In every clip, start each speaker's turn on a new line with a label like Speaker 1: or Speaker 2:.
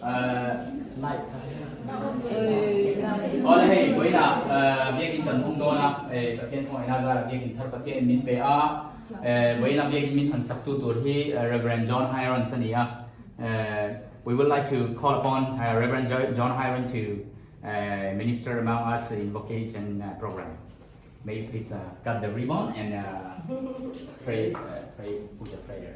Speaker 1: like ở đây với là Biakin cần không đo naประเทศของนาซาBiakinทั้งประเทศมินเปอาvới là Biakinมินหันสักตัวตัวที่ Reverend.John Hyrons นี่we would like to call upon Reverend.John Hyrons to minister among us in vocation program. May you please cut the ribbon and pray with the prayer.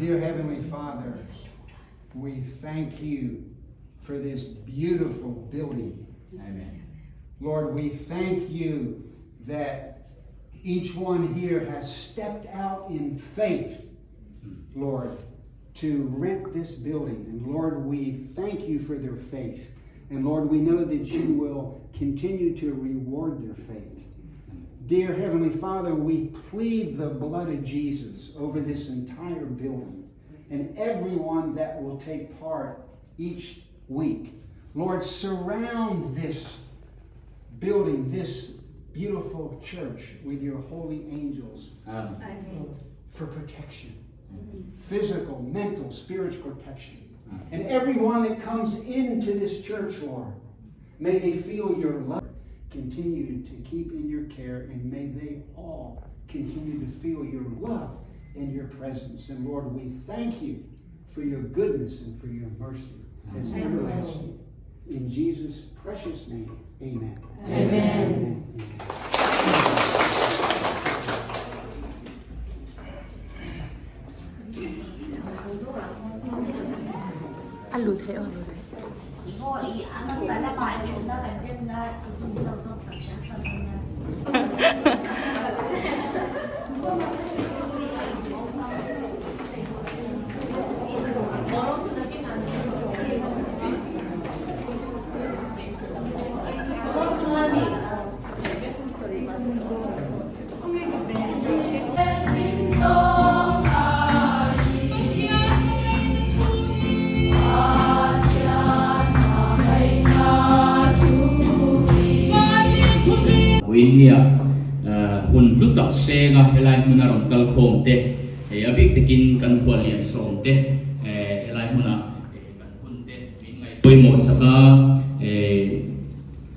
Speaker 2: Dear Heavenly Father, we thank you for this beautiful building.
Speaker 1: Amen.
Speaker 2: Lord, we thank you that each one here has stepped out in faith, Lord, to rent this building. And Lord, we thank you for their faith. And Lord, we know that you will continue to reward their faith. Dear Heavenly Father, we plead the blood of Jesus over this entire building and everyone that will take part each week. Lord, surround this building, this beautiful church with your holy angels for protection, physical, mental, spiritual protection. And everyone that comes into this church, Lord, may they feel your love. Continue to keep in your care, and may they all continue to feel your love and your presence. And Lord, we thank you for your goodness and for your mercy that's everlasting. In Jesus' precious name, amen.
Speaker 3: Amen.
Speaker 1: India hun lúc đọc xe nga helai muna rong Inkhawm te abik tekin kan Khualliante som te helai muna kan hun te poi mo saka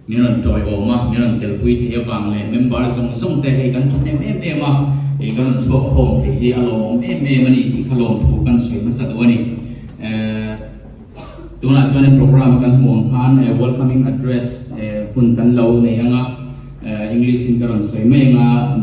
Speaker 1: miron joy oma miron telpui the wang le member song te he kan thum em ma kan so khom the he alom em ani ti khalom thu kan soi ma sadwani tuna chuan program kan muang khan welcoming address hun kan lo ne anga English in Karan.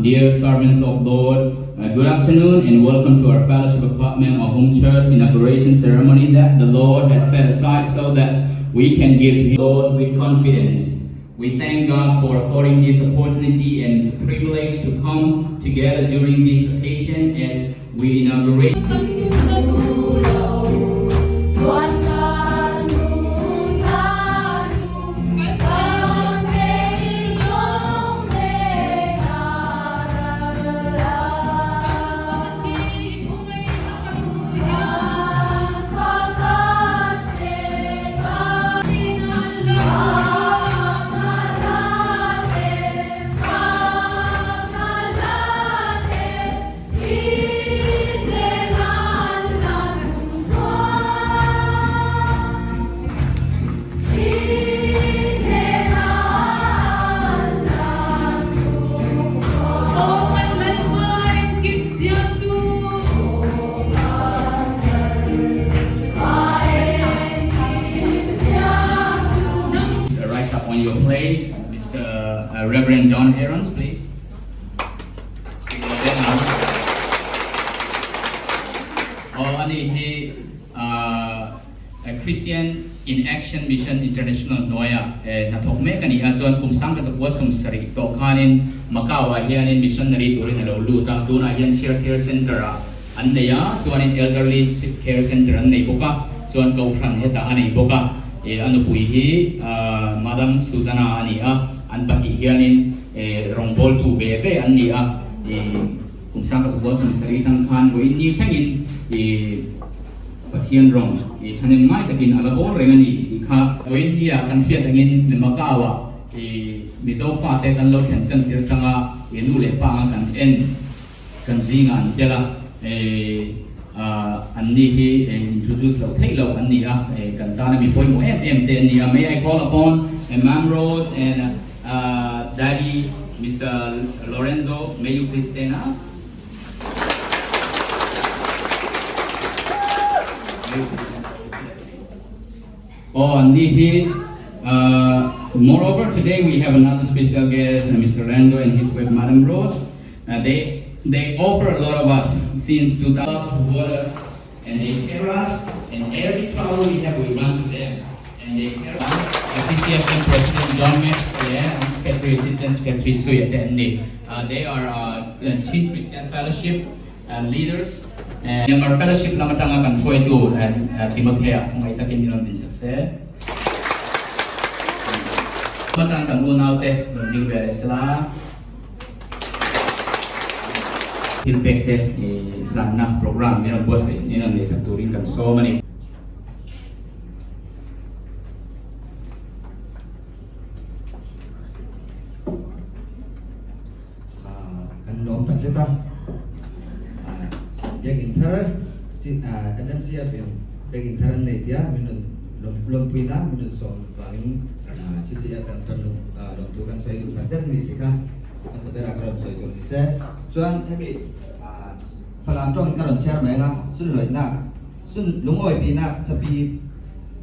Speaker 1: Dear servants of Lord, good afternoon and welcome to our fellowship apartment or home church inauguration ceremony that the Lord has set aside so that we can give Him Lord with confidence. We thank God for according this opportunity and privilege to come together during this occasion as we inaugurate. Reverend.John Hyrons, please. Christian in Action Mission International Noya nathok me kani ajon kumsang ka sapwa som sari to khanin makawa hianin missionary turin alo luta tuna hian care center anneya chuanin elderly care center annei boka chuan ko phran heta anei boka anu pui hi Madam Susana ania an baki hianin rongbol tu veve annia kumsang ka sapwa som sari tang khan bo inni thangin pathian rong thanin mai takin alabol rengani ti kha oin dia kan thia tangin makawa mizo fa te kan lo thlen tan tir tanga enu le pa kan en kan zinga an tela anni hi introduce lo thei lo anni a kan ta na mi poi mo em te anni a. May I call upon Ma'am Rose and Daddy Mr. Lorenzo, may you please stand up. Oh, anni hi. Moreover, today we have another special guest, Mr. Lorenzo and his wife, Madam Rose. They offer a lot of us since 2000 toward us, and they care us, and every trouble we have, we run to them, and they care us. CCFM President John and Secretary Assistant Secretary Suyat. They are Chief Christian Fellowship leaders, and our fellowship namatanga kan hruaitu and Timothea kung ay takin din success. Matang kan unaute ding beresla. Thilpek hlanna program bosses ni sa turing kan so many.
Speaker 3: Biakin Thar MMCF Biakin Thar Netia minun lompuina minun som bangin CCF yang terlalu lomtukan saya itu pasal ni kita masabera karon saya itu bisa cuan kami falam trong karon share mereka sun loi nak sun lungoi pina tapi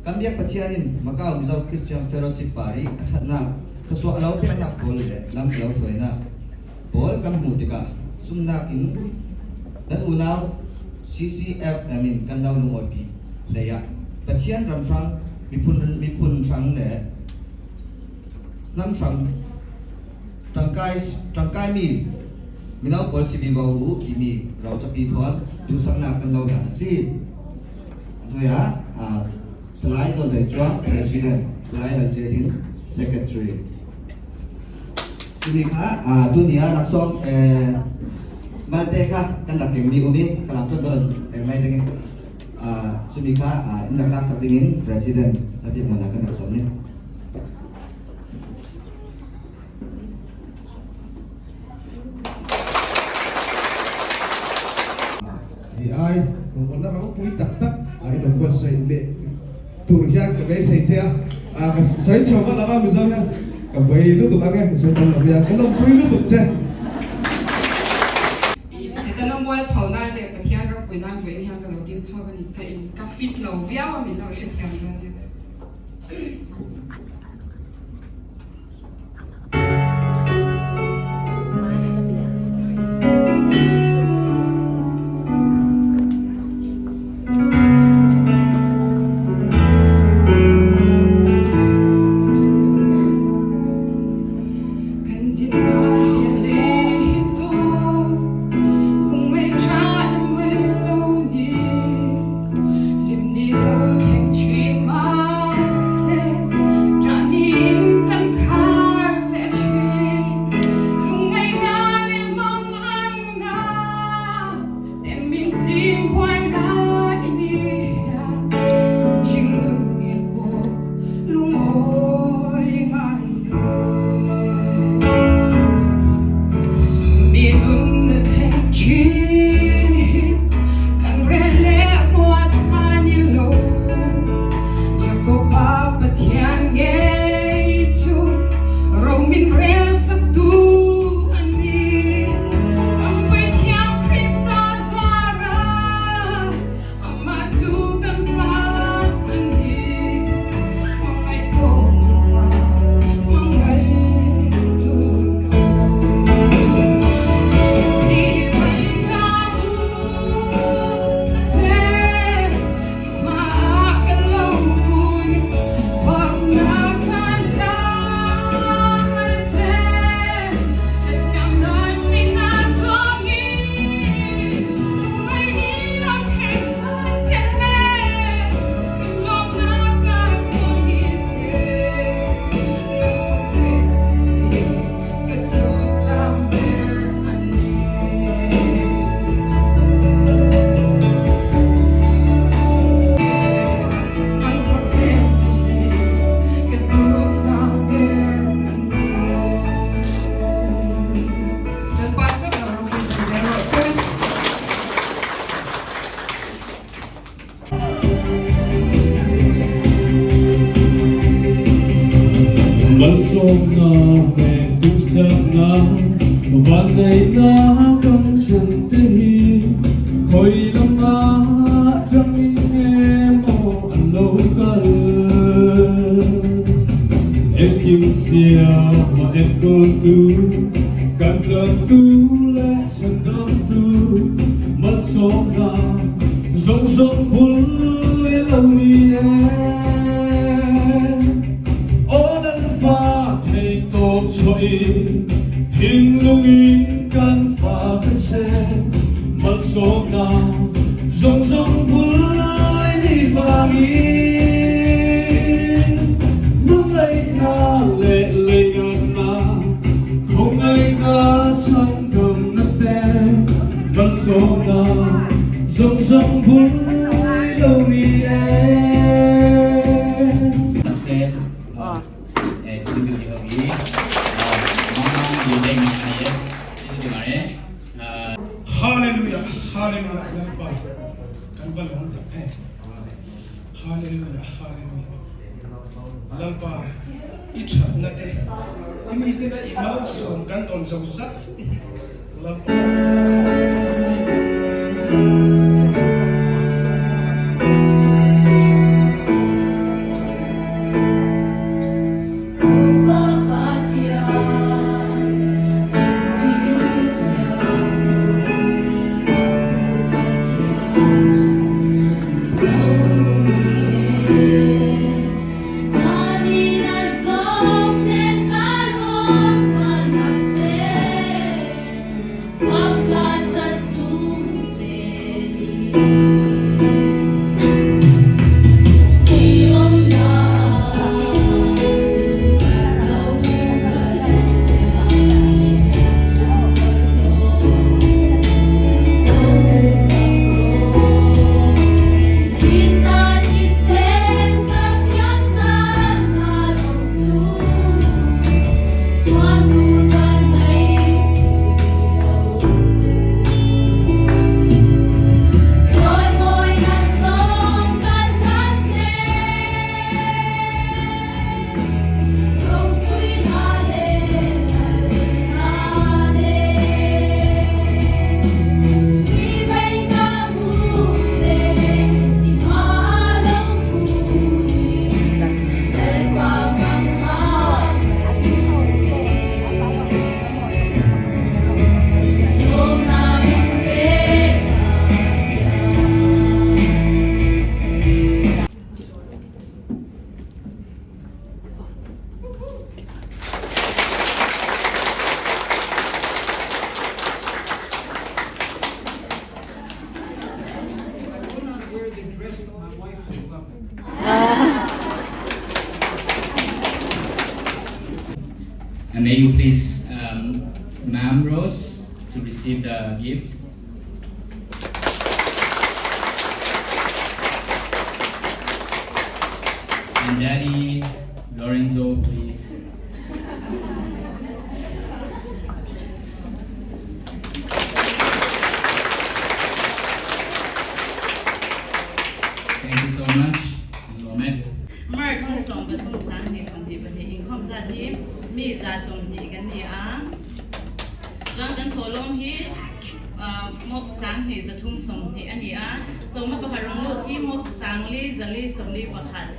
Speaker 3: kami yang pacianin maka misal Christian Fellowship pari asana kesua lau pina nak boleh lam lau suena bol kamu tika sunnak in dan unaw CCF kan lau lungoi pi leya pacian ramsang mipun sang ne nam sang trangkai mi minau pol si bibawu ini rau capi thon du sang na kan lau dan si ya selain Lalblakmuana President selain Lalthlanawmi Secretary sini dunia langsung Merdeka kan nak kami umi kalau tu kalau mai dengan sumika nak laksat dengan Presiden tapi menggunakan asomnya.
Speaker 4: Ai menggunakan orang pui tak ai dong buat saya be turhian ke be saya cia saya coba lah misalnya ke be lu tu kan saya tahu dia kan dong pui lu tu cia.
Speaker 5: Moi thầu nay để bật thiên rồi buổi nay với nhau cái đầu tiên cho cái cà phê lẩu véo mà mình làm chuyện hàng rồi. Kan
Speaker 6: sôm na mẹ tu sắc na và ngày na cầm chân tê khôi lâm na trong em mô ăn lâu cả em kim xia mà em cô tu càng lần tu lẽ chân đâm tu mất sôm na rong rong buồn lâu mi em Choi Thiên lưu in can pha cái xe mặt số nào rong rong vui đi vàng in nước lấy na lệ lệ ngân na không ai na trong cầm nắp té mặt số nào rong rong vui lâu mi
Speaker 4: Hallelujah, hallelujah, lalpa, kalba long tak hallelujah, hallelujah, lalpa, itcha nate, imi tina imal som kanton sa usap, lalpa.
Speaker 1: And may you please, Ma'am Rose, to receive the gift. And Daddy Lorenzo, please. Thank you so much.
Speaker 7: March ni song ba thong sang ni song di ba ni Inkhawm za di mi za song ni kan ni a John kan tholom hi mop sang ni za thum song ni ani a so ma pa rong lo hi mop sang li za li som li pakhat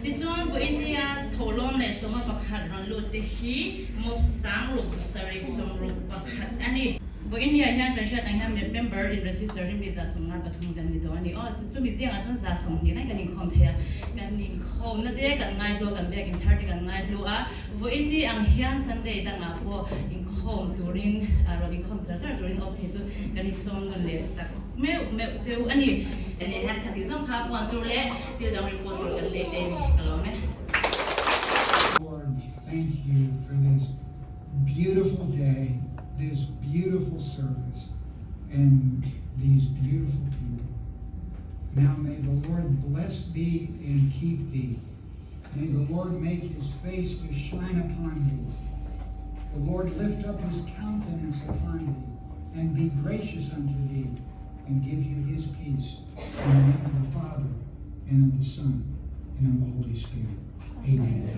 Speaker 7: ti John bo India tholom le so ma pakhat ron lo te hi mop sang lo za sari som ro pakhat ani bo India hian kan shat ang ham member in register ni za song na pathum kan ni do ani chu mi ziang a chon za song ni na kan Inkhawm thea kan Inkhawm na de kan ngai lo kan Biakin Thar kan ngai lo a bo India ang hian Sunday da nga po Inkhawm turin ro Inkhawm char turin of the chu kan ni song gon le tak me cheu ani ani han khati song kha pon tur le til dang report tur kan le te kalo me
Speaker 2: Lord, thank you for this beautiful day, this beautiful service, and these beautiful people. Now may the Lord bless thee and keep thee. May the Lord make his face to shine upon thee. The Lord lift up his countenance upon thee and be gracious unto thee and give you his peace. In the name of the Father and of the Son
Speaker 4: and of the Holy Spirit. Amen.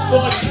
Speaker 1: God